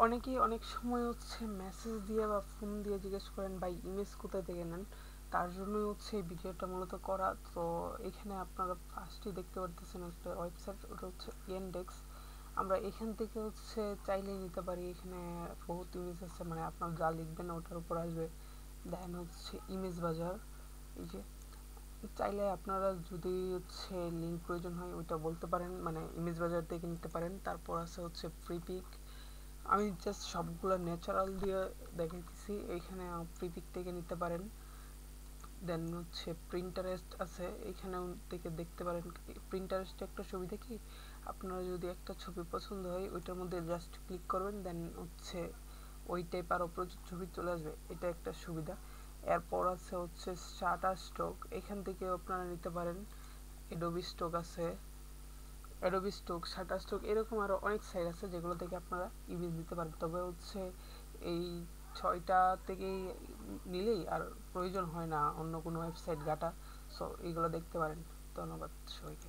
অনেকেই অনেক সময় হচ্ছে মেসেজ দিয়ে বা ফোন দিয়ে জিজ্ঞেস করেন ভাই ইমেজ কোথায় থেকে নেন, তার জন্যই হচ্ছে এই ভিডিওটা মূলত করা। তো এখানে আপনারা ফার্স্টই দেখতে পারতেছেন একটা ওয়েবসাইট, ওটা হচ্ছে ইনডেক্স। আমরা এখান থেকে হচ্ছে চাইলেই নিতে পারি। এখানে বহুত ইমেজ আছে, মানে আপনার যা লিখবেন ওটার উপর আসবে। দেন হচ্ছে ইমেজ বাজার, এই যে চাইলে আপনারা যদি হচ্ছে লিঙ্ক প্রয়োজন হয় ওইটা বলতে পারেন, মানে ইমেজ বাজার থেকে নিতে পারেন। তারপর আছে হচ্ছে ফ্রিপিক, আমি জাস্ট সবগুলো ন্যাচারাল দিয়ে দেখাইতেছি। এইখানে ফ্রিপিক থেকে নিতে পারেন। দেন হচ্ছে প্রিন্টারেস্ট আছে, এইখানে থেকে দেখতে পারেন। প্রিন্টারেস্টে একটা সুবিধা কি, আপনারা যদি একটা ছবি পছন্দ হয় ওইটার মধ্যে জাস্ট ক্লিক করবেন, দেন হচ্ছে ওই টাইপ আরও প্রচুর ছবি চলে আসবে, এটা একটা সুবিধা। এরপর আছে হচ্ছে শাটার স্টক, এখান থেকে আপনারা নিতে পারেন। এডোবি স্টক আছে, অ্যাডোবি স্টক, শাটার স্টক, এরকম আরও অনেক সাইট আছে যেগুলো থেকে আপনারা ইমেজ দিতে পারেন। তবে হচ্ছে এই 6টা থেকেই নিলেই আর প্রয়োজন হয় না অন্য কোনো ওয়েবসাইট ঘাটা। সো এইগুলো দেখতে পারেন। ধন্যবাদ সবাইকে।